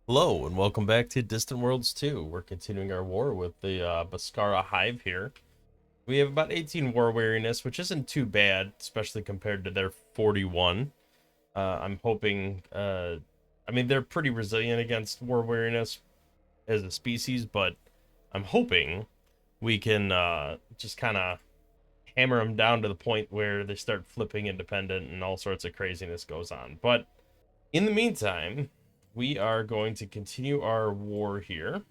Hello and welcome back to Distant Worlds 2. We're continuing our war with the Baskara Hive here. We have about 18 war weariness, which isn't too bad, especially compared to their 41. I'm hoping, I mean, they're pretty resilient against war weariness as a species, but I'm hoping we can just kind of hammer them down to the point where they start flipping independent and all sorts of craziness goes on. But in the meantime, we are going to continue our war here,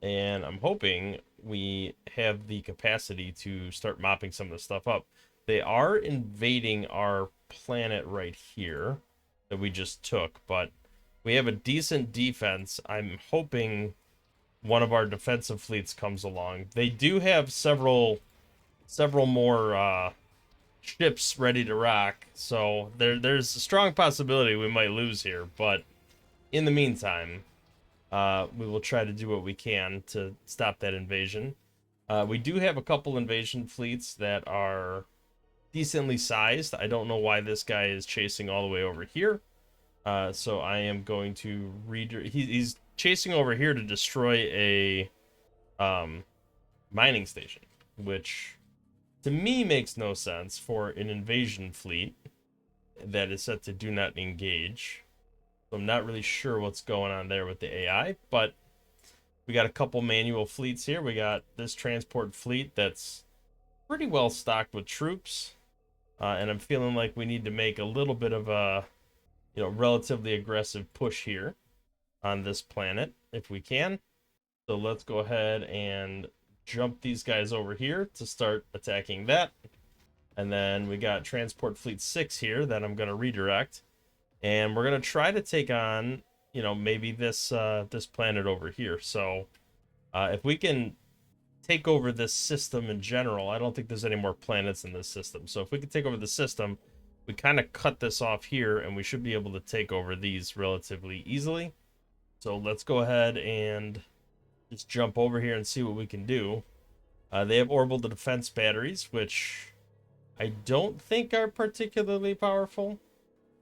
and I'm hoping we have the capacity to start mopping some of the stuff up. They are invading our planet right here that we just took, but we have a decent defense. I'm hoping one of our defensive fleets comes along. They do have several more ships ready to rock, so there's a strong possibility we might lose here, but in the meantime, we will try to do what we can to stop that invasion. We do have a couple invasion fleets that are decently sized. I don't know why this guy is chasing all the way over here. So I am going to he's chasing over here to destroy a mining station, which to me makes no sense for an invasion fleet that is set to do not engage. So I'm not really sure what's going on there with the AI, but we got a couple manual fleets here. We got this transport fleet that's pretty well stocked with troops. And I'm feeling like we need to make a little bit of a, relatively aggressive push here on this planet if we can. So let's go ahead and jump these guys over here to start attacking that. And then we got transport fleet 6 here that I'm going to redirect. And we're going to try to take on, maybe this planet over here. So if we can take over this system in general, I don't think there's any more planets in this system. So if we can take over the system, we kind of cut this off here, and we should be able to take over these relatively easily. So let's go ahead and just jump over here and see what we can do. They have orbital defense batteries, which I don't think are particularly powerful.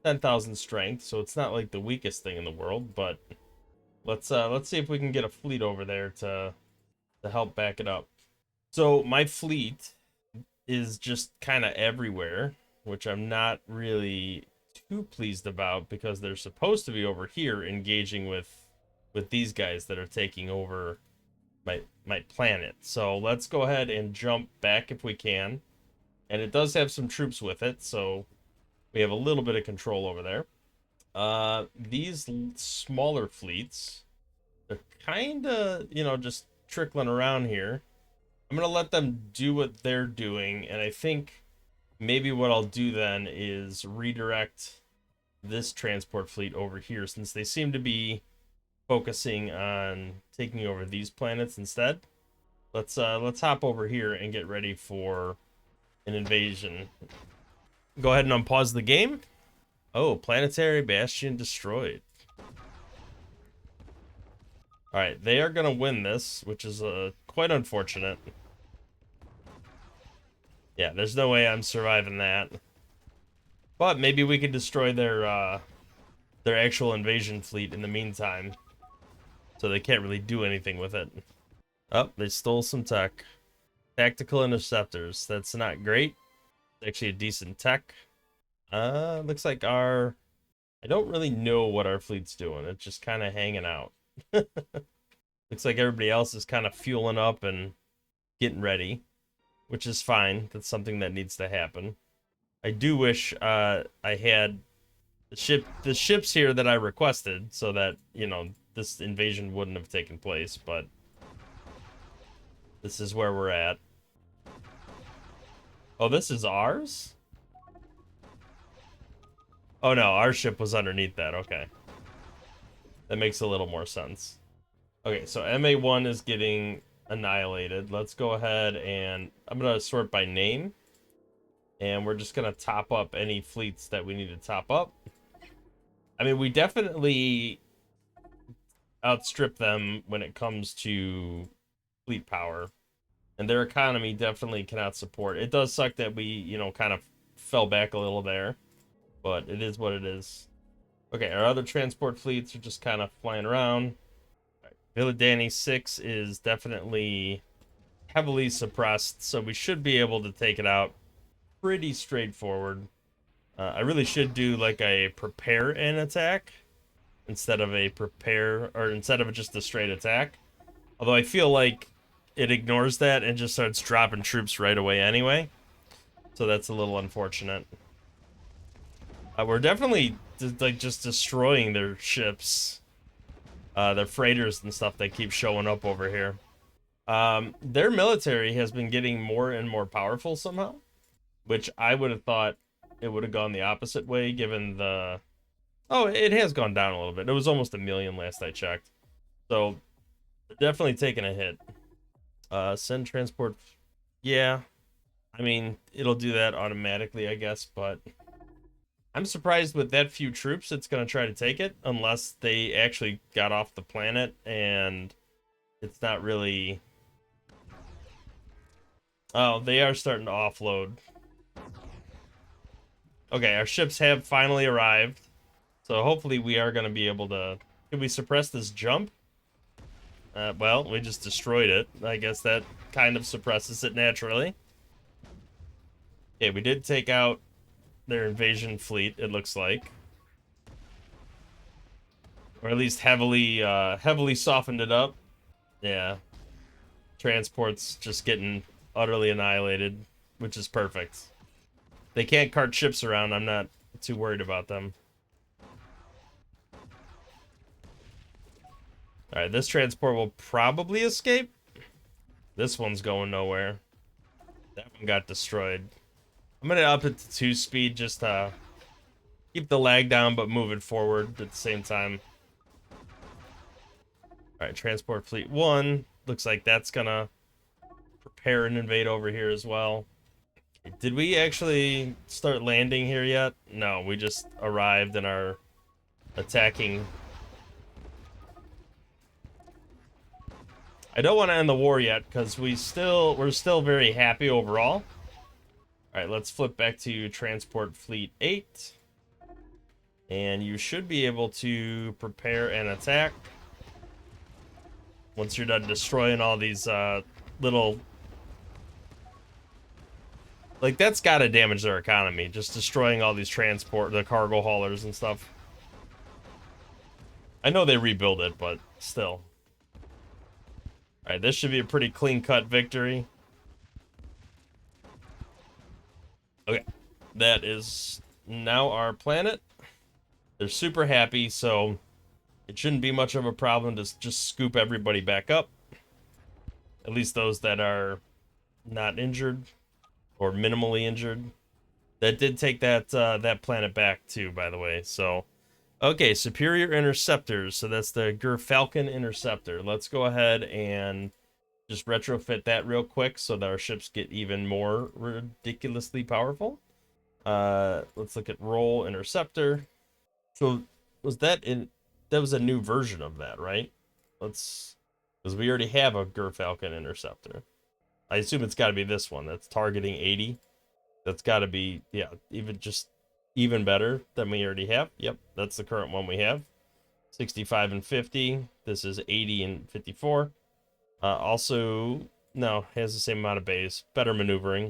10,000 strength, so it's not like the weakest thing in the world, but let's see if we can get a fleet over there to help back it up. So my fleet is just kind of everywhere, which I'm not really too pleased about because they're supposed to be over here engaging with these guys that are taking over my planet. So let's go ahead and jump back if we can. And it does have some troops with it, so we have a little bit of control over there. These smaller fleets, they're kind of, just trickling around here. I'm going to let them do what they're doing, and I think maybe what I'll do then is redirect this transport fleet over here since they seem to be focusing on taking over these planets instead. Let's hop over here and get ready for an invasion. Go ahead and unpause the game. Oh, planetary bastion destroyed. All right, they are gonna win this, which is quite unfortunate. Yeah, there's no way I'm surviving that. But maybe we could destroy their actual invasion fleet in the meantime, so they can't really do anything with it. Oh, they stole some tech. Tactical interceptors. That's not great. It's actually a decent tech. Looks like I don't really know what our fleet's doing. It's just kind of hanging out. Looks like everybody else is kind of fueling up and getting ready, which is fine. That's something that needs to happen. I do wish I had the ships here that I requested so that, this invasion wouldn't have taken place, but this is where we're at. Oh, this is ours? Oh no, our ship was underneath that. Okay. That makes a little more sense. Okay, so MA1 is getting annihilated. Let's go ahead and I'm going to sort by name. And we're just going to top up any fleets that we need to top up. I mean, we definitely outstrip them when it comes to fleet power. And their economy definitely cannot support. It does suck that we, kind of fell back a little there. But it is what it is. Okay, our other transport fleets are just kind of flying around. Villadani 6 is definitely heavily suppressed, so we should be able to take it out pretty straightforward. I really should do like a prepare and attack instead of a prepare, or instead of just a straight attack. Although I feel like it ignores that and just starts dropping troops right away anyway. So that's a little unfortunate. We're definitely like just destroying their ships, their freighters and stuff that keep showing up over here. Their military has been getting more and more powerful somehow, which I would have thought it would have gone the opposite way given the... Oh, it has gone down a little bit. It was almost 1 million last I checked. So, definitely taking a hit. Send transport. Yeah. I mean, it'll do that automatically, I guess, but I'm surprised with that few troops it's going to try to take it, unless they actually got off the planet and it's not really... Oh, they are starting to offload. Okay, our ships have finally arrived. So hopefully we are going to be able to... Can we suppress this jump? Well, we just destroyed it. I guess that kind of suppresses it naturally. Okay, we did take out their invasion fleet, it looks like. Or at least heavily softened it up. Yeah. Transport's just getting utterly annihilated, which is perfect. They can't cart ships around, I'm not too worried about them. Alright, this transport will probably escape. This one's going nowhere. That one got destroyed. I'm gonna up it to 2 speed just to keep the lag down but move it forward at the same time. Alright, transport fleet 1. Looks like that's gonna prepare and invade over here as well. Did we actually start landing here yet? No, we just arrived and are attacking. I don't want to end the war yet because we're still very happy overall. All right, let's flip back to transport fleet 8. And you should be able to prepare an attack once you're done destroying all these little... Like, that's gotta damage their economy, just destroying all these the cargo haulers and stuff. I know they rebuild it, but still. Alright, this should be a pretty clean-cut victory. Okay, that is now our planet. They're super happy, so it shouldn't be much of a problem to just scoop everybody back up. At least those that are not injured or minimally injured. That did take that planet back too, by the way. So, okay, superior interceptors. So that's the Gerfalcon interceptor. Let's go ahead and just retrofit that real quick so that our ships get even more ridiculously powerful. Let's look at roll interceptor. So was that in... That was a new version of that, right? Let's... Because we already have a Gerfalcon interceptor. I assume it's got to be this one. That's targeting 80. That's got to be, yeah, even better than we already have. Yep, that's the current one we have. 65 and 50. This is 80 and 54. Also, no, has the same amount of base. Better maneuvering.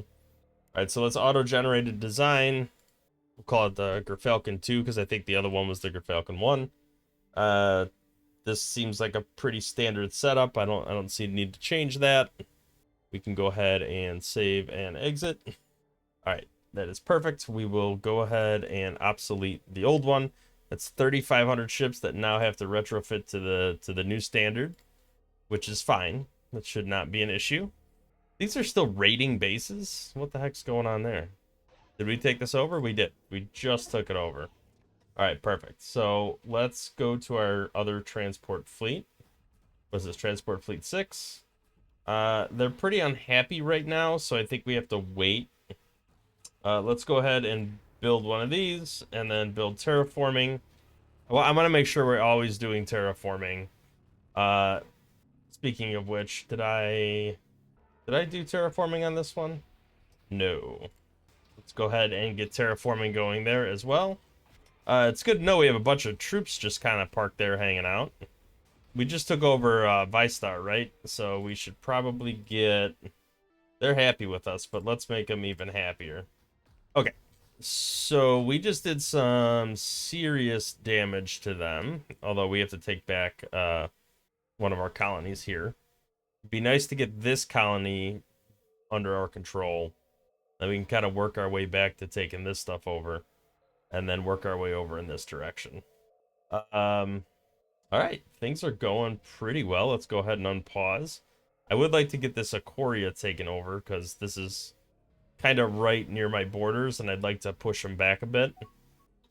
All right, so let's auto-generated design. We'll call it the Gerfalcon 2 because I think the other one was the Gerfalcon 1. This seems like a pretty standard setup. I don't see the need to change that. We can go ahead and save and exit. All right, that is perfect. We will go ahead and obsolete the old one. That's 3,500 ships that now have to retrofit to the new standard, which is fine. That should not be an issue. These are still raiding bases. What the heck's going on there? Did we take this over? We did. We just took it over. All right, perfect. So let's go to our other transport fleet. What's this? Transport fleet 6. They're pretty unhappy right now, so I think we have to wait. Let's go ahead and build one of these and then build terraforming. Well, I'm gonna make sure we're always doing terraforming. Speaking of which, did I do terraforming on this one? No. Let's go ahead and get terraforming going there as well. It's good to know we have a bunch of troops just kind of parked there hanging out. We just took over Vistar, right? So we should probably get... They're happy with us, but let's make them even happier. Okay. So we just did some serious damage to them, although we have to take back one of our colonies here. It'd be nice to get this colony under our control. Then we can kind of work our way back to taking this stuff over, and then work our way over in this direction. All right, things are going pretty well. Let's go ahead and unpause. I would like to get this Ikoria taken over because this is kind of right near my borders, and I'd like to push them back a bit.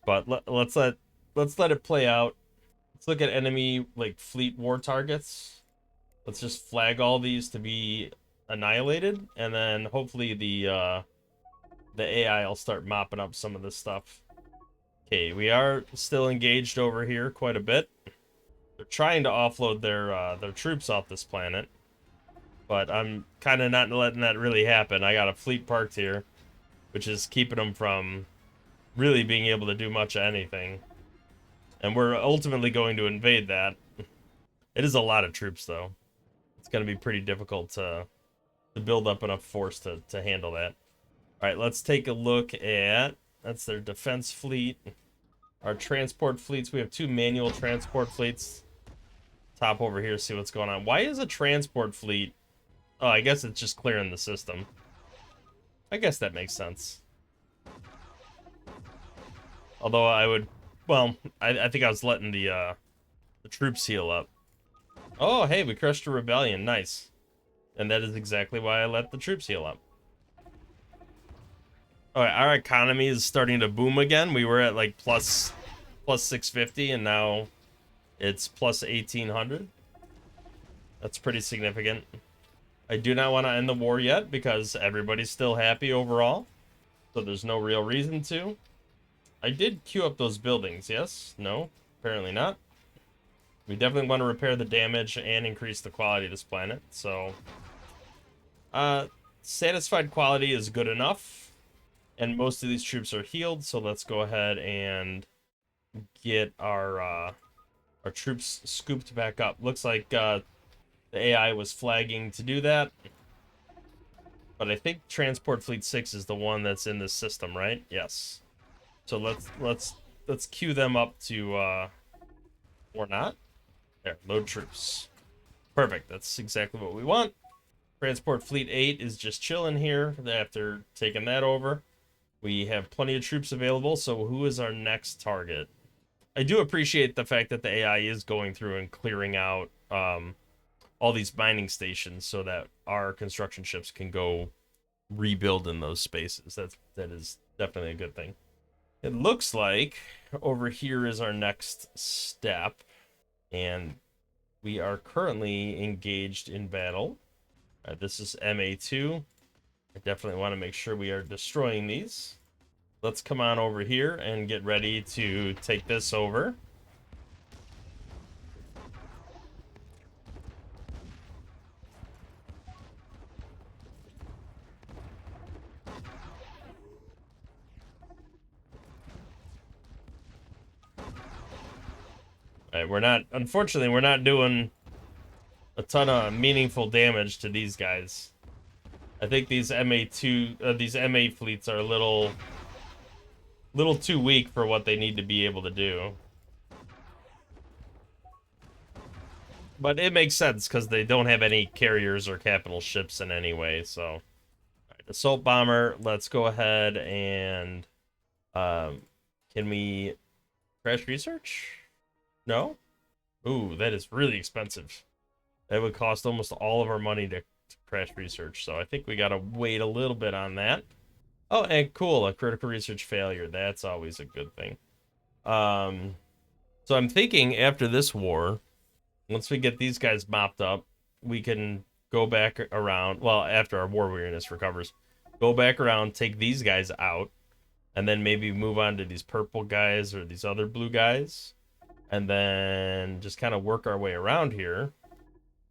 But let's let it play out. Let's look at enemy like fleet war targets. Let's just flag all these to be annihilated, and then hopefully the AI will start mopping up some of this stuff. Okay, we are still engaged over here quite a bit. They're trying to offload their troops off this planet, but I'm kind of not letting that really happen. I got a fleet parked here, which is keeping them from really being able to do much of anything. And we're ultimately going to invade that. It is a lot of troops, though. It's going to be pretty difficult to build up enough force to handle that. All right, let's take a look at... That's their defense fleet. Our transport fleets. We have 2 manual transport fleets. Top over here, see what's going on. Why is a transport fleet... Oh, I guess it's just clearing the system. I guess that makes sense. Although I would... Well, I think I was letting the troops heal up. Oh, hey, we crushed a rebellion. Nice. And that is exactly why I let the troops heal up. Alright, our economy is starting to boom again. We were at like plus 650, and now it's plus 1800. That's pretty significant. I do not want to end the war yet because everybody's still happy overall. So there's no real reason to. I did queue up those buildings, yes? No? Apparently not. We definitely want to repair the damage and increase the quality of this planet, so... satisfied quality is good enough. And most of these troops are healed, so let's go ahead and get our troops scooped back up. Looks like the AI was flagging to do that. But I think Transport Fleet 6 is the one that's in this system, right? Yes. So let's queue them up to or not. There, load troops. Perfect. That's exactly what we want. Transport Fleet 8 is just chilling here after taking that over. We have plenty of troops available, so who is our next target? I do appreciate the fact that the AI is going through and clearing out all these mining stations so that our construction ships can go rebuild in those spaces. That is definitely a good thing. It looks like over here is our next step, and we are currently engaged in battle. This is MA2. I definitely want to make sure we are destroying these. Let's come on over here and get ready to take this over. All right, unfortunately, we're not doing a ton of meaningful damage to these guys. I think these these MA fleets are a little too weak for what they need to be able to do. But it makes sense because they don't have any carriers or capital ships in any way, so. All right, assault bomber, let's go ahead and can we crash research? No? Ooh, that is really expensive. That would cost almost all of our money to crash research, so I think we gotta wait a little bit on that. Oh, and cool, a critical research failure. That's always a good thing. So I'm thinking after this war, once we get these guys mopped up, we can go back around, well, after our war weariness recovers, go back around, take these guys out, and then maybe move on to these purple guys or these other blue guys, and then just kind of work our way around here.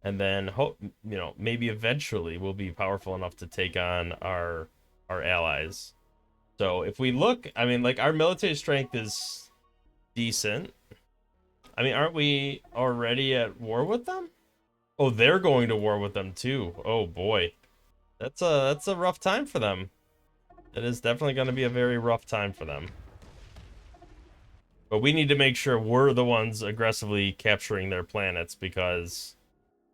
And then hope, you know, maybe eventually we'll be powerful enough to take on our allies. So if we look, I mean, like, our military strength is decent. I mean, aren't we already at war with them? Oh, they're going to war with them too. Oh boy. That's a rough time for them. It is definitely going to be a very rough time for them. But we need to make sure we're the ones aggressively capturing their planets because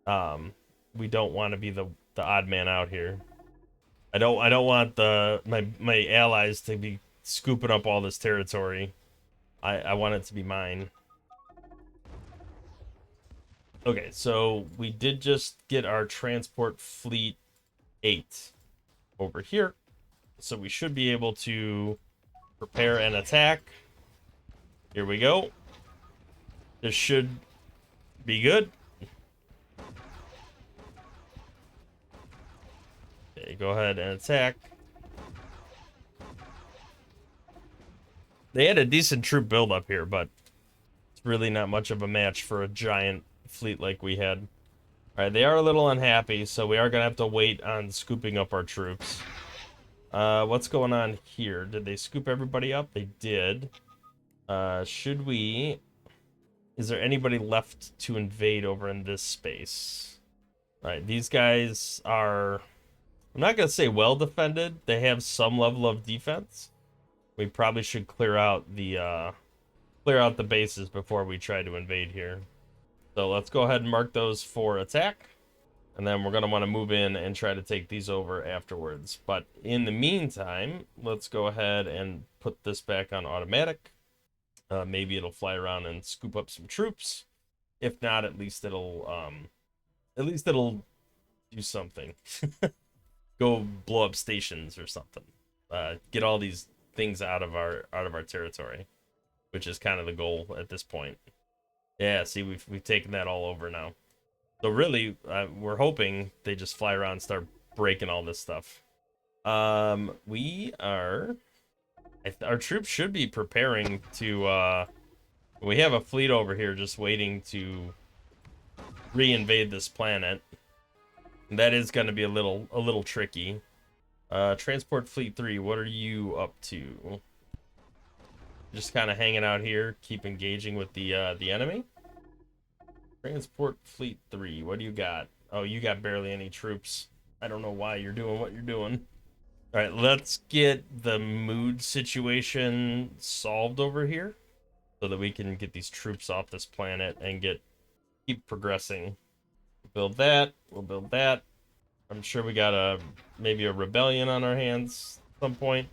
we don't want to be the odd man out here. I don't want my allies to be scooping up all this territory. I want it to be mine. Okay, so we did just get our transport fleet 8 over here. So we should be able to prepare an attack. Here we go. This should be good. Okay, go ahead and attack. They had a decent troop build up here, but it's really not much of a match for a giant fleet like we had. All right, they are a little unhappy, so we are gonna have to wait on scooping up our troops. What's going on here? Did they scoop everybody up? They did. Should we... Is there anybody left to invade over in this space? All right, these guys are... I'm not gonna say well defended. They have some level of defense. We probably should clear out the bases before we try to invade here. So let's go ahead and mark those for attack. And then we're going to want to move in and try to take these over afterwards. But in the meantime, let's go ahead and put this back on automatic. Maybe it'll fly around and scoop up some troops. If not, at least it'll do something. Go blow up stations or something. Get all these things out of our territory, which is kind of the goal at this point. Yeah, see, we've taken that all over now. So really, we're hoping they just fly around and start breaking all this stuff. We are... Our troops should be preparing to... we have a fleet over here just waiting to re-invade this planet. And that is going to be a little tricky. Transport Fleet 3, what are you up to? Just kind of hanging out here, keep engaging with the enemy. Transport Fleet 3, what do you got? Oh, you got barely any troops. I don't know why you're doing what you're doing. All right, let's get the mood situation solved over here so that we can get these troops off this planet and keep progressing. Build that, we'll build that. I'm sure we got maybe a rebellion on our hands at some point.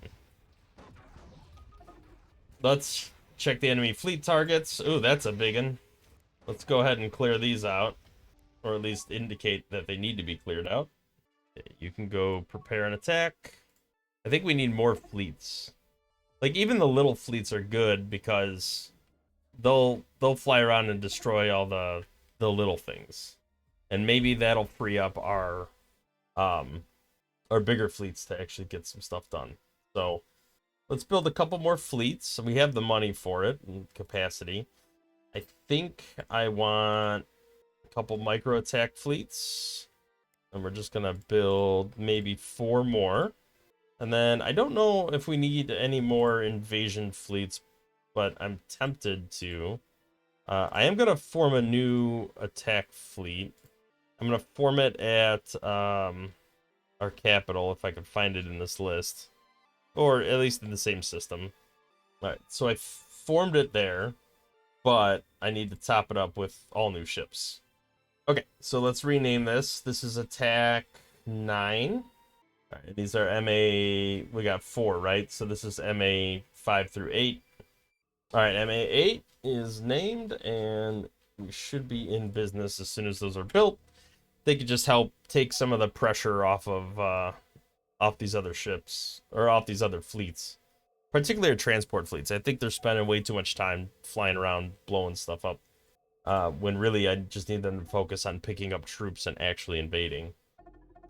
Let's check the enemy fleet targets. Ooh, that's a big one. Let's go ahead and clear these out, or at least indicate that they need to be cleared out. Okay, you can go prepare an attack. I think we need more fleets. Like, even the little fleets are good because they'll fly around and destroy all the little things. And maybe that'll free up our bigger fleets to actually get some stuff done. So let's build a couple more fleets. We have the money for it and capacity. I think I want a couple micro attack fleets. And we're just gonna build maybe 4 more. And then I don't know if we need any more invasion fleets, but I'm tempted to. I am gonna form a new attack fleet. I'm gonna form it at our capital if I can find it in this list, or at least in the same system. All right, so I formed it there, but I need to top it up with all new ships. Okay, so let's rename this. This is Attack 9. All right, these are MA. We got 4, right? So this is MA 5 through 8. All right, MA 8 is named, and we should be in business as soon as those are built. They could just help take some of the pressure off of these other ships, or off these other fleets, particularly our transport fleets. I think they're spending way too much time flying around blowing stuff up, when really I just need them to focus on picking up troops and actually invading,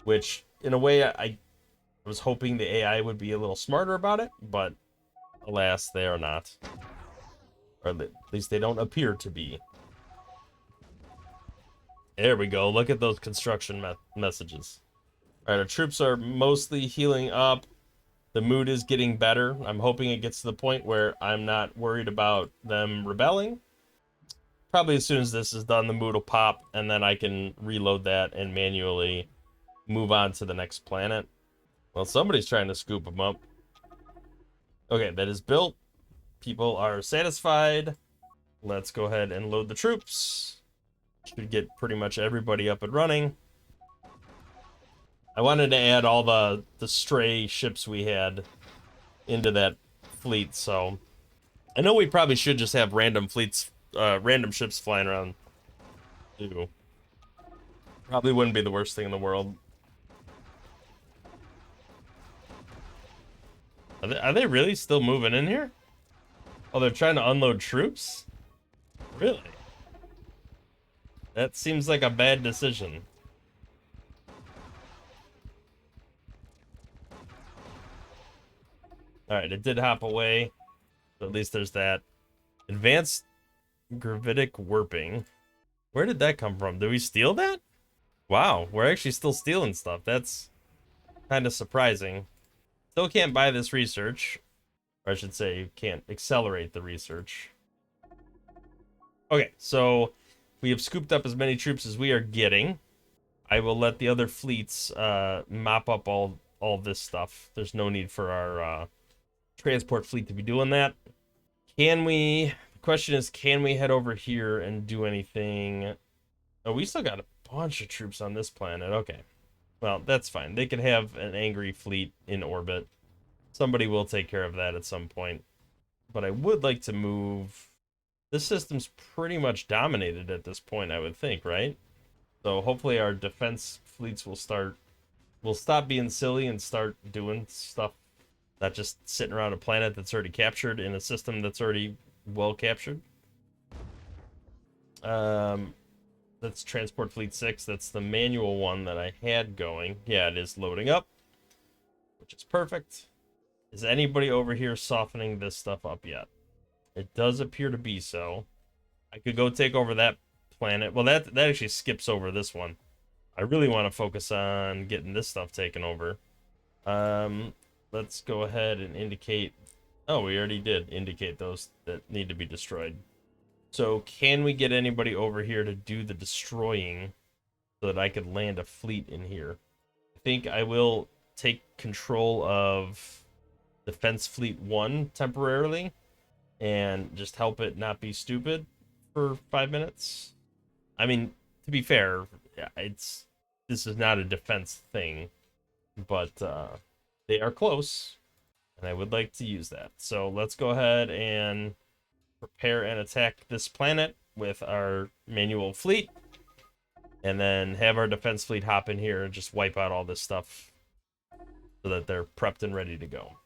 which in a way I was hoping the AI would be a little smarter about it, but alas, they are not, or at least they don't appear to be. There we go. Look at those construction messages. All right, our troops are mostly healing up. The mood is getting better. I'm hoping it gets to the point where I'm not worried about them rebelling. Probably as soon as this is done, the mood will pop, and then I can reload that and manually move on to the next planet. Well, somebody's trying to scoop them up. Okay, that is built. People are satisfied. Let's go ahead and load the troops. Should get pretty much everybody up and running. I wanted to add all the stray ships we had into that fleet, so I know we probably should just have random fleets, random ships flying around too. Probably wouldn't be the worst thing in the world. Are they really still moving in here? Oh, they're trying to unload troops? Really? That seems like a bad decision. Alright, it did hop away. So at least there's that. Advanced gravitic warping. Where did that come from? Did we steal that? Wow, we're actually still stealing stuff. That's kind of surprising. Still can't buy this research. Or I should say, can't accelerate the research. Okay, so we have scooped up as many troops as we are getting. I will let the other fleets mop up all this stuff. There's no need for our transport fleet to be doing that. Can we... The question is, can we head over here and do anything? Oh, we still got a bunch of troops on this planet. Okay. Well, that's fine. They can have an angry fleet in orbit. Somebody will take care of that at some point. But I would like to move... This system's pretty much dominated at this point, I would think, right? So hopefully our defense fleets will stop being silly and start doing stuff. Not just sitting around a planet that's already captured in a system that's already well captured. That's Transport Fleet 6. That's the manual one that I had going. Yeah, it is loading up, which is perfect. Is anybody over here softening this stuff up yet? It does appear to be so. I could go take over that planet. Well, that actually skips over this one. I really want to focus on getting this stuff taken over. Let's go ahead and indicate... Oh, we already did indicate those that need to be destroyed. So can we get anybody over here to do the destroying so that I could land a fleet in here? I think I will take control of Defense Fleet 1 temporarily and just help it not be stupid for 5 minutes. I mean, to be fair, this is not a defense thing, but they are close, and I would like to use that. So let's go ahead and prepare and attack this planet with our manual fleet, and then have our defense fleet hop in here and just wipe out all this stuff so that they're prepped and ready to go.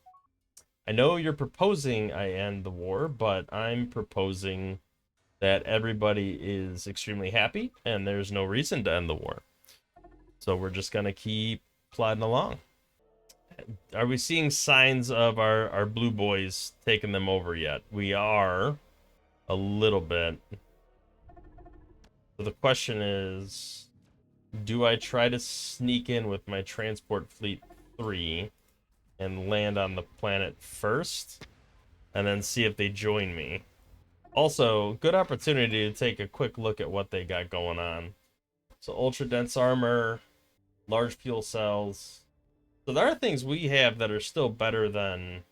I know you're proposing I end the war, but I'm proposing that everybody is extremely happy and there's no reason to end the war. So we're just gonna keep plodding along. Are we seeing signs of our blue boys taking them over yet? We are a little bit. So the question is, do I try to sneak in with my Transport Fleet 3 and land on the planet first and then see if they join me? Also, good opportunity to take a quick look at what they got going on. So ultra dense armor, large fuel cells. So there are things we have that are still better than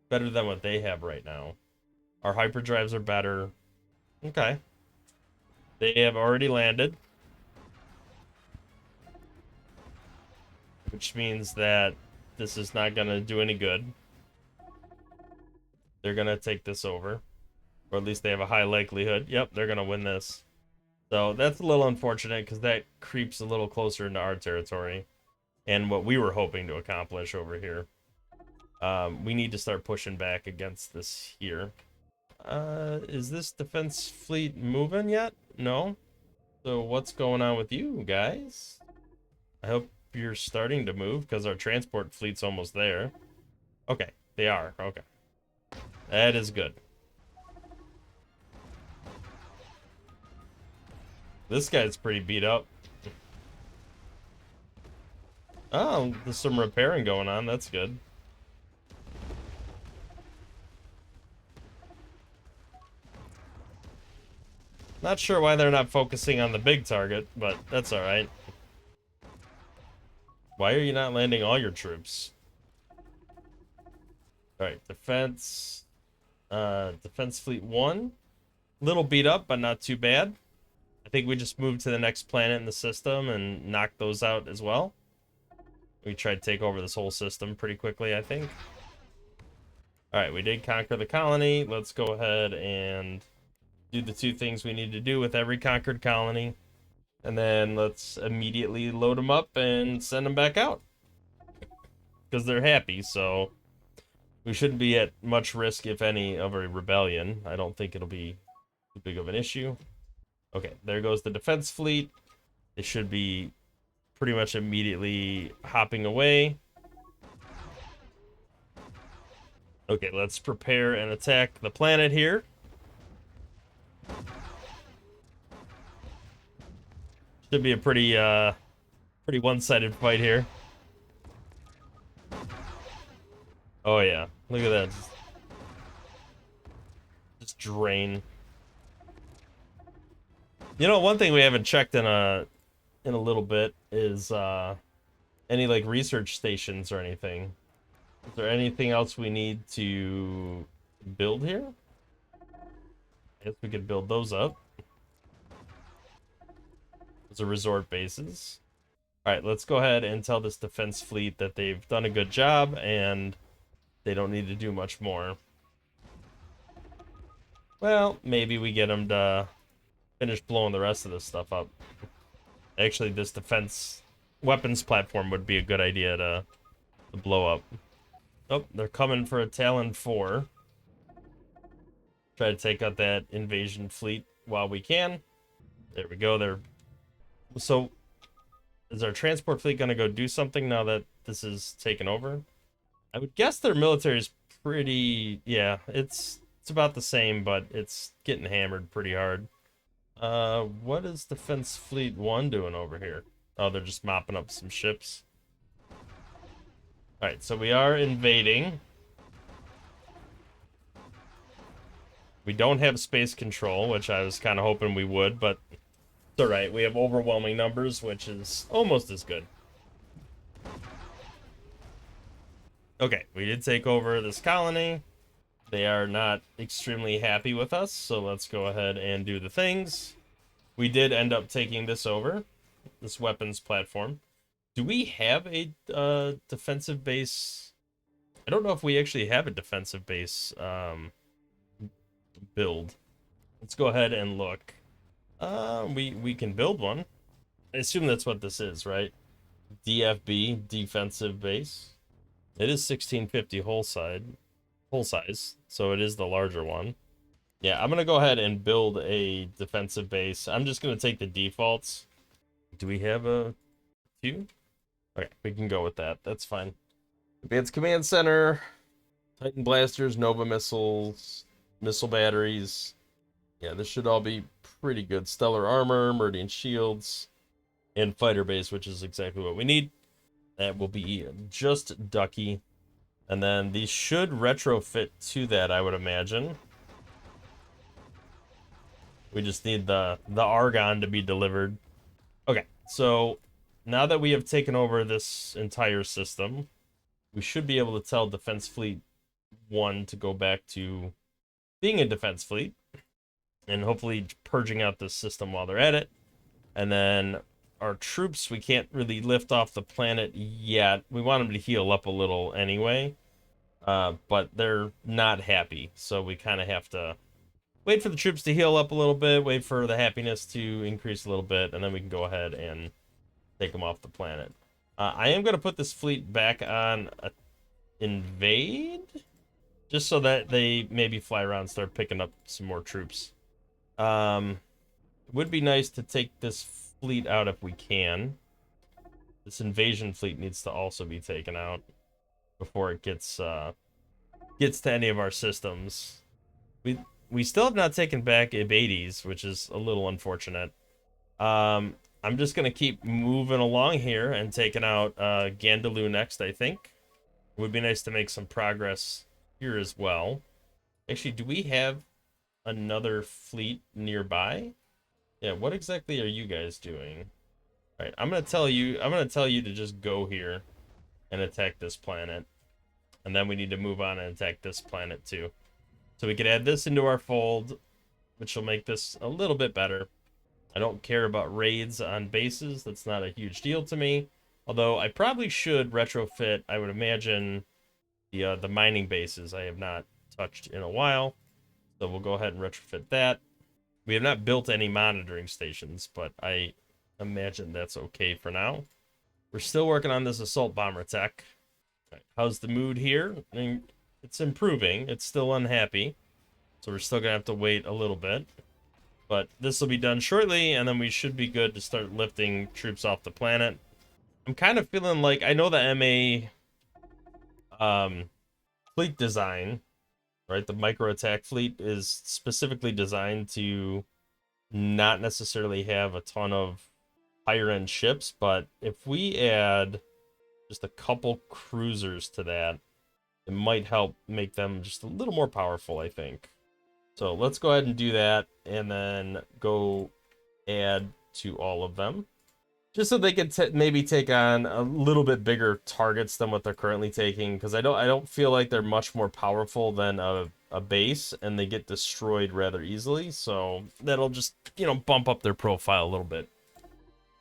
what they have right now. Our hyperdrives are better. Okay. They have already landed, which means that this is not going to do any good. They're going to take this over, or at least they have a high likelihood. Yep, they're going to win this. So that's a little unfortunate because that creeps a little closer into our territory and what we were hoping to accomplish over here. We need to start pushing back against this here. Is this defense fleet moving yet? No. So what's going on with you guys? I hope you're starting to move because our transport fleet's almost there. Okay, they are. Okay. That is good. This guy's pretty beat up. Oh, there's some repairing going on. That's good. Not sure why they're not focusing on the big target, but that's alright. Why are you not landing all your troops? Alright, defense. Defense Fleet 1. Little beat up, but not too bad. I think we just moved to the next planet in the system and knocked those out as well. We tried to take over this whole system pretty quickly, I think. Alright, we did conquer the colony. Let's go ahead and do the 2 things we need to do with every conquered colony. And then let's immediately load them up and send them back out. Because they're happy, so we shouldn't be at much risk, if any, of a rebellion. I don't think it'll be too big of an issue. Okay, there goes the defense fleet. It should be pretty much immediately hopping away. Okay, let's prepare and attack the planet here. Should be a pretty one-sided fight here. Oh yeah, look at that. Just drain. You know, one thing we haven't checked in a little bit is any like research stations or anything. Is there anything else we need to build here? I guess we could build those up. Those are resort bases. Alright, let's go ahead and tell this defense fleet that they've done a good job and they don't need to do much more. Well, maybe we get them to finish blowing the rest of this stuff up. Actually, this defense weapons platform would be a good idea to blow up. Oh, they're coming for a Talon 4. Try to take out that invasion fleet while we can. There we go. So, is our transport fleet going to go do something now that this is taken over? I would guess their military is pretty... Yeah, it's about the same, but it's getting hammered pretty hard. What is Defense Fleet 1 doing over here? Oh, they're just mopping up some ships. Alright, so we are invading. We don't have space control, which I was kind of hoping we would, but it's alright. We have overwhelming numbers, which is almost as good. Okay, we did take over this colony. They are not extremely happy with us, so let's go ahead and do the things. We did end up taking this over, this weapons platform. Do we have a defensive base? I don't know if we actually have a defensive base build. Let's go ahead and look. We can build one. I assume that's what this is, right? DFB, defensive base. It is 1650 whole size, so it is the larger one. Yeah, I'm gonna go ahead and build a defensive base. I'm just gonna take the defaults. Do we have a few? Okay, we can go with that. That's fine. Advanced command center, Titan blasters, Nova missiles, missile batteries. Yeah, this should all be pretty good. Stellar armor, Meridian shields, and fighter base, which is exactly what we need. That will be just ducky. And then these should retrofit to that, I would imagine. We just need the Argon to be delivered. Okay, so now that we have taken over this entire system, we should be able to tell Defense Fleet 1 to go back to being a defense fleet. And hopefully purging out this system while they're at it. And then our troops, we can't really lift off the planet yet. We want them to heal up a little anyway. But they're not happy. So we kind of have to wait for the troops to heal up a little bit. Wait for the happiness to increase a little bit. And then we can go ahead and take them off the planet. I am going to put this fleet back on invade. Just so that they maybe fly around and start picking up some more troops. It would be nice to take this fleet out if we can. This invasion fleet needs to also be taken out before it gets to any of our systems. We still have not taken back Ibades, which is a little unfortunate. I'm just gonna keep moving along here and taking out Gandaloo next, I think. It would be nice to make some progress here as well. Actually, do we have another fleet nearby? Yeah, what exactly are you guys doing? All right, I'm gonna tell you to just go here and attack this planet. And then we need to move on and attack this planet too. So we can add this into our fold, which will make this a little bit better. I don't care about raids on bases. That's not a huge deal to me. Although I probably should retrofit, I would imagine, the mining bases I have not touched in a while. So we'll go ahead and retrofit that. We have not built any monitoring stations, but I imagine that's okay for now. We're still working on this assault bomber tech. Right, how's the mood here? I mean, it's improving. It's still unhappy. So we're still going to have to wait a little bit. But this will be done shortly, and then we should be good to start lifting troops off the planet. I'm kind of feeling like, I know the MA fleet design, right? The micro attack fleet is specifically designed to not necessarily have a ton of higher end ships, but if we add just a couple cruisers to that, it might help make them just a little more powerful, I think. So let's go ahead and do that, and then go add to all of them, just so they can maybe take on a little bit bigger targets than what they're currently taking. Because I don't feel like they're much more powerful than a base, and they get destroyed rather easily. So that'll just, bump up their profile a little bit.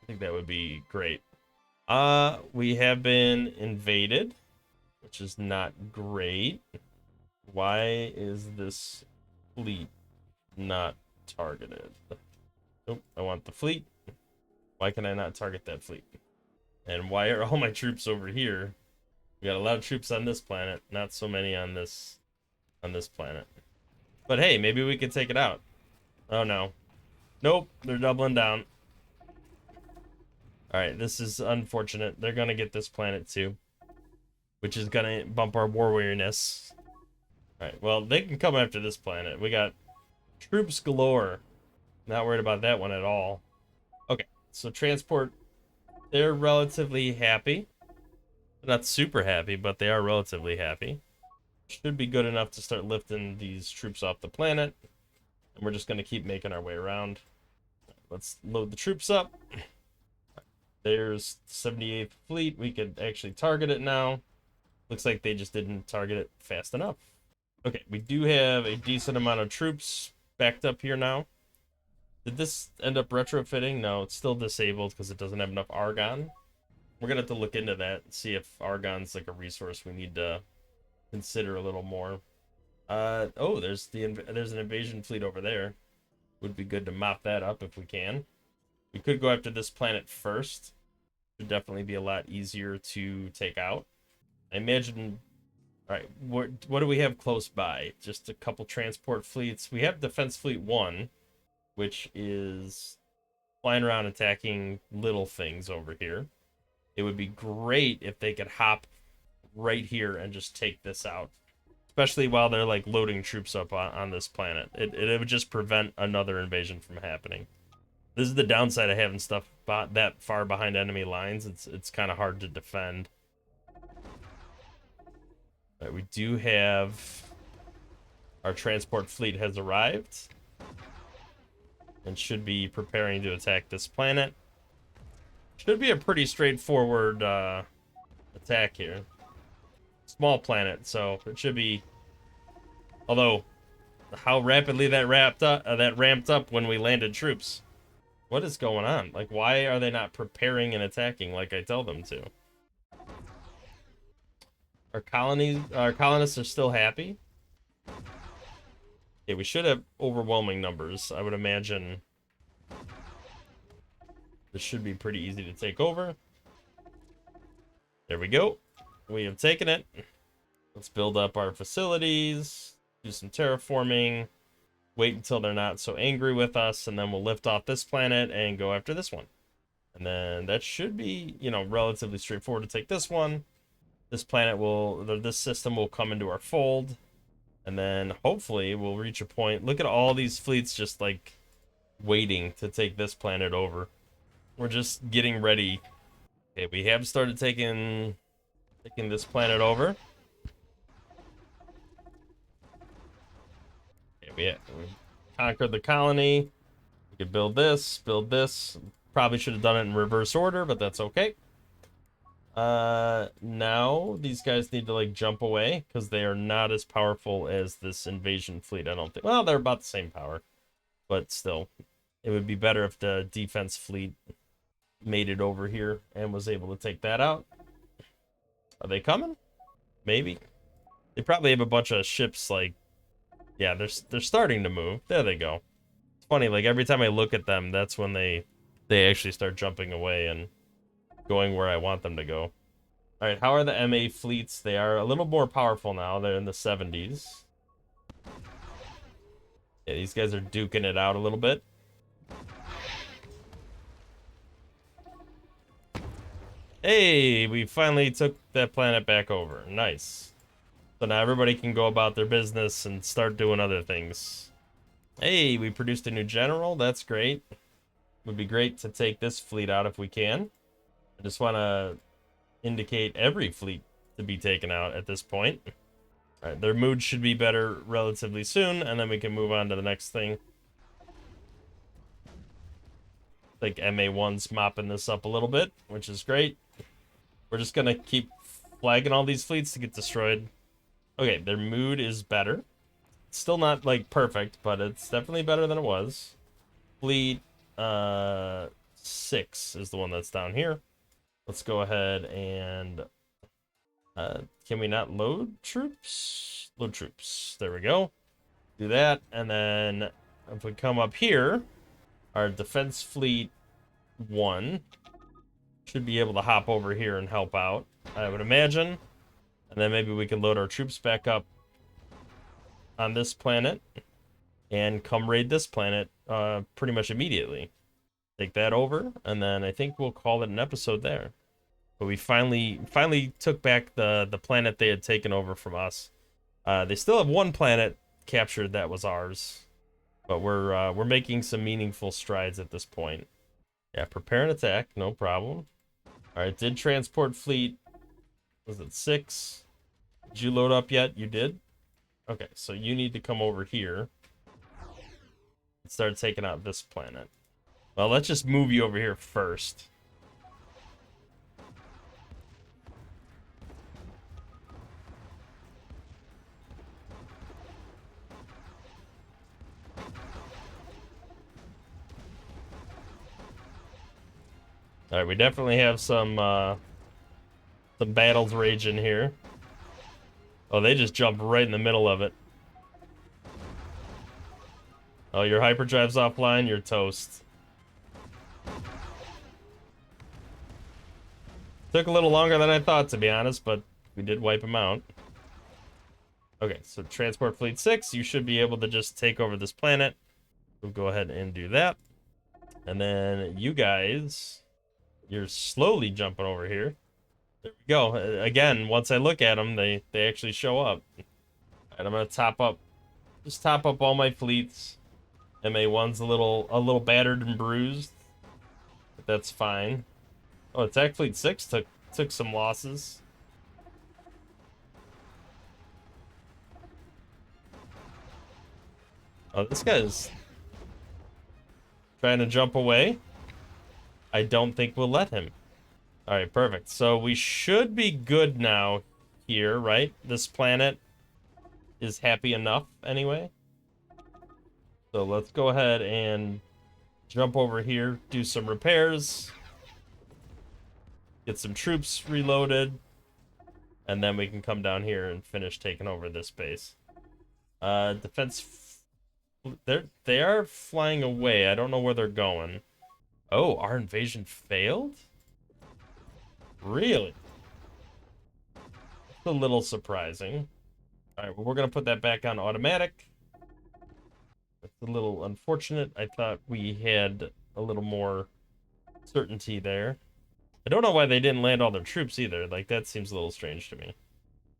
I think that would be great. We have been invaded, which is not great. Why is this fleet not targeted? Nope, I want the fleet. Why can I not target that fleet? And why are all my troops over here? We got a lot of troops on this planet, not so many on this planet. But hey, maybe we could take it out. Oh no. Nope, they're doubling down. Alright, this is unfortunate. They're gonna get this planet too, which is gonna bump our war weariness. Alright, well, they can come after this planet. We got troops galore. Not worried about that one at all. Okay, so transport, they're relatively happy. They're not super happy, but they are relatively happy. Should be good enough to start lifting these troops off the planet. And we're just going to keep making our way around. Let's load the troops up. There's 78th Fleet. We could actually target it now. Looks like they just didn't target it fast enough. Okay, we do have a decent amount of troops backed up here now. Did this end up retrofitting? No, it's still disabled because it doesn't have enough argon. We're going to have to look into that and see if argon's like a resource we need to consider a little more. Oh, there's an invasion fleet over there. Would be good to mop that up if we can. We could go after this planet first. Should definitely be a lot easier to take out. I imagine. All right, what do we have close by? Just a couple transport fleets. We have Defense Fleet 1, which is flying around attacking little things over here. It would be great if they could hop right here and just take this out, especially while they're like loading troops up on this planet. It would just prevent another invasion from happening. This is the downside of having stuff that far behind enemy lines. It's kind of hard to defend. Right, we do have our transport fleet has arrived and should be preparing to attack this planet. Should be a pretty straightforward attack here. Small planet, so it should be. Although, how rapidly that ramped up when we landed troops. What is going on? Like, why are they not preparing and attacking like I tell them to? Our colonists are still happy. Yeah, we should have overwhelming numbers. I would imagine this should be pretty easy to take over. There we go. We have taken it. Let's build up our facilities, do some terraforming, wait until they're not so angry with us, and then we'll lift off this planet and go after this one. And then that should be, relatively straightforward to take this one. This system will come into our fold, and then hopefully we'll reach a point. Look at all these fleets just like waiting to take this planet over. We're just getting ready. Okay, we have started taking this planet over. Okay, we conquered the colony. We could build this, build this. Probably should have done it in reverse order, but that's okay. Now these guys need to like jump away because they are not as powerful as this invasion fleet, I don't think. Well, they're about the same power, but still, it would be better if the defense fleet made it over here and was able to take that out. Are they coming? Maybe. They probably have a bunch of ships like, yeah, they're starting to move. There they go. It's funny, like every time I look at them, that's when they actually start jumping away and going where I want them to go. All right, how are the MA fleets? They are a little more powerful now. They're in the 70s. Yeah, these guys are duking it out a little bit. Hey, we finally took that planet back over. Nice. So now everybody can go about their business and start doing other things. Hey, we produced a new general. That's great. Would be great to take this fleet out if we can. I just want to indicate every fleet to be taken out at this point. All right, their mood should be better relatively soon, and then we can move on to the next thing. I think MA1's mopping this up a little bit, which is great. We're just gonna keep flagging all these fleets to get destroyed. Okay, their mood is better. Still not like perfect, but it's definitely better than it was. Fleet 6 is the one that's down here. Let's go ahead and can we not load troops? Load troops. There we go. Do that, and then if we come up here, our defense fleet 1 should be able to hop over here and help out, I would imagine. And then maybe we can load our troops back up on this planet and come raid this planet pretty much immediately. Take that over, and then I think we'll call it an episode there. But we finally took back the planet they had taken over from us. They still have one planet captured that was ours, but we're making some meaningful strides at this point. Yeah, prepare an attack, no problem. All right, did transport fleet, was it 6? Did you load up yet? You did? Okay, so you need to come over here and start taking out this planet. Well, let's just move you over here first. All right, we definitely have some battles raging here. Oh, they just jumped right in the middle of it. Oh, your hyperdrive's offline, you're toast. Took a little longer than I thought, to be honest, but we did wipe them out. Okay, so Transport Fleet 6, you should be able to just take over this planet. We'll go ahead and do that. And then you guys, you're slowly jumping over here. There we go. Again, once I look at them, they actually show up. All right, I'm gonna just top up all my fleets. MA1's a little battered and bruised, but that's fine. Oh, Attack Fleet 6 took some losses. Oh, this guy's trying to jump away. I don't think we'll let him. All right, perfect. So we should be good now here, right? This planet is happy enough anyway. So let's go ahead and jump over here, do some repairs, get some troops reloaded, and then we can come down here and finish taking over this base. Defense, they are flying away. I don't know where they're going. Oh, our invasion failed? Really? It's a little surprising. All right, well, we're gonna put that back on automatic. It's a little unfortunate. I thought we had a little more certainty there. I don't know why they didn't land all their troops either. Like, that seems a little strange to me.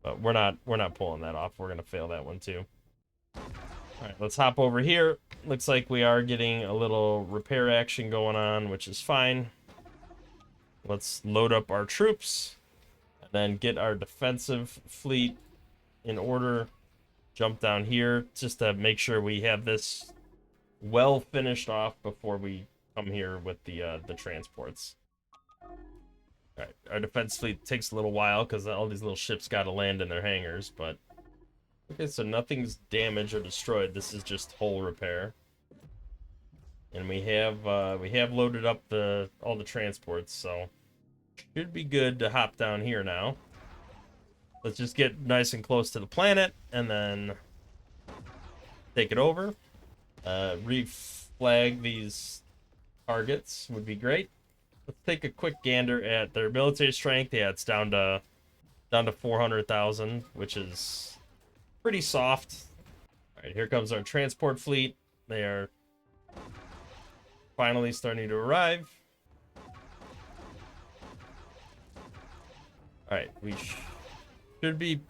But we're not pulling that off. We're gonna fail that one too. All right, let's hop over here. Looks like we are getting a little repair action going on, which is fine. Let's load up our troops and then get our defensive fleet in order. Jump down here just to make sure we have this well finished off before we come here with the transports. All right, our defense fleet takes a little while because all these little ships got to land in their hangars, but okay, so nothing's damaged or destroyed. This is just hull repair, and we have loaded up all the transports, so should be good to hop down here now. Let's just get nice and close to the planet, and then take it over. Reflag these targets would be great. Let's take a quick gander at their military strength. Yeah, it's down to 400,000, which is pretty soft. All right, here comes our transport fleet. They are finally starting to arrive. All right, we should be.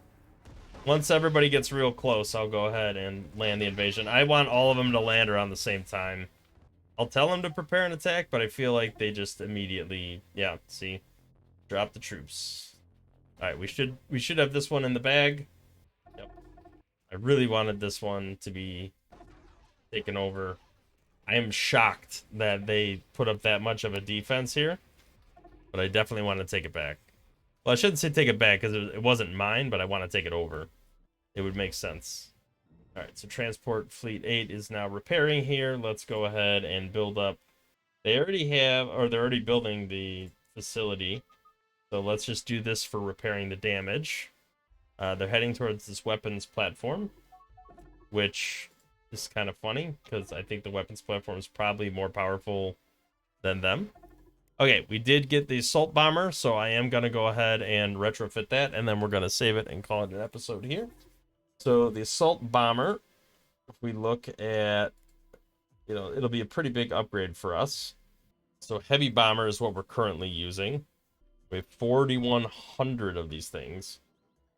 Once everybody gets real close, I'll go ahead and land the invasion. I want all of them to land around the same time. I'll tell them to prepare an attack, but I feel like they just immediately, yeah, see, drop the troops. All right, we should have this one in the bag. Yep. I really wanted this one to be taken over. I am shocked that they put up that much of a defense here, but I definitely want to take it back. Well, I shouldn't say take it back because it wasn't mine, but I want to take it over. It would make sense. All right, so Transport Fleet 8 is now repairing here. Let's go ahead and build up. They already have, or they're already building the facility. So let's just do this for repairing the damage. They're heading towards this weapons platform, which is kind of funny because I think the weapons platform is probably more powerful than them. Okay, we did get the assault bomber, so I am going to go ahead and retrofit that, and then we're going to save it and call it an episode here. So the assault bomber, if we look at, it'll be a pretty big upgrade for us. So heavy bomber is what we're currently using. We have 4,100 of these things.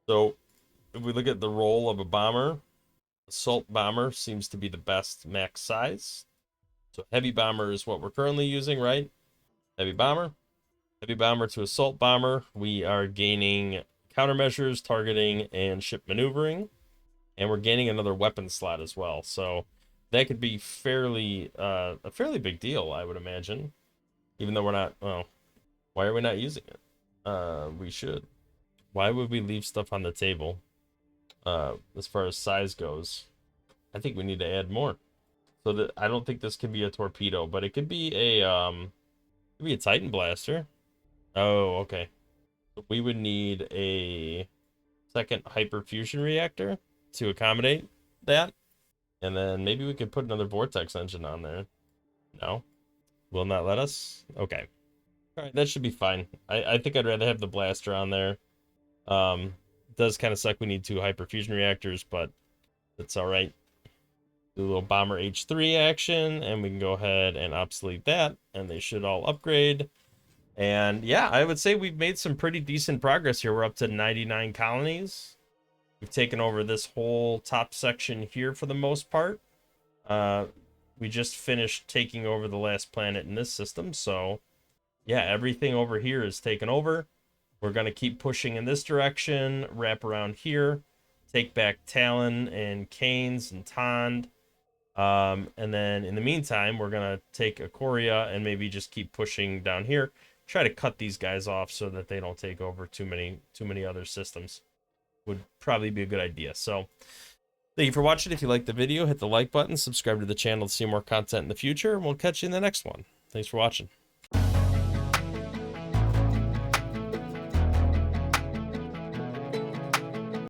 So if we look at the role of a bomber, assault bomber seems to be the best max size. So heavy bomber is what we're currently using, right? Heavy bomber to assault bomber. We are gaining countermeasures, targeting, and ship maneuvering. And we're gaining another weapon slot as well. So that could be a fairly big deal, I would imagine. Even though we're not, well, why are we not using it? We should. Why would we leave stuff on the table? As far as size goes, I think we need to add more. So that I don't think this can be a torpedo, but it could be a Titan blaster. Oh, okay. We would need a second hyperfusion reactor to accommodate that. And then maybe we could put another vortex engine on there. No? Will not let us? Okay. Alright, that should be fine. I think I'd rather have the blaster on there. It does kind of suck we need 2 hyperfusion reactors, but that's alright. Do a little Bomber H3 action, and we can go ahead and obsolete that, and they should all upgrade. And yeah, I would say we've made some pretty decent progress here. We're up to 99 colonies. We've taken over this whole top section here for the most part. We just finished taking over the last planet in this system, so yeah, everything over here is taken over. We're going to keep pushing in this direction, wrap around here, take back Talon and Canes and Tond. And then in the meantime, we're going to take Ikoria and maybe just keep pushing down here. Try to cut these guys off so that they don't take over too many other systems. Would probably be a good idea. So thank you for watching. If you liked the video, hit the like button, subscribe to the channel to see more content in the future, and we'll catch you in the next one. Thanks for watching.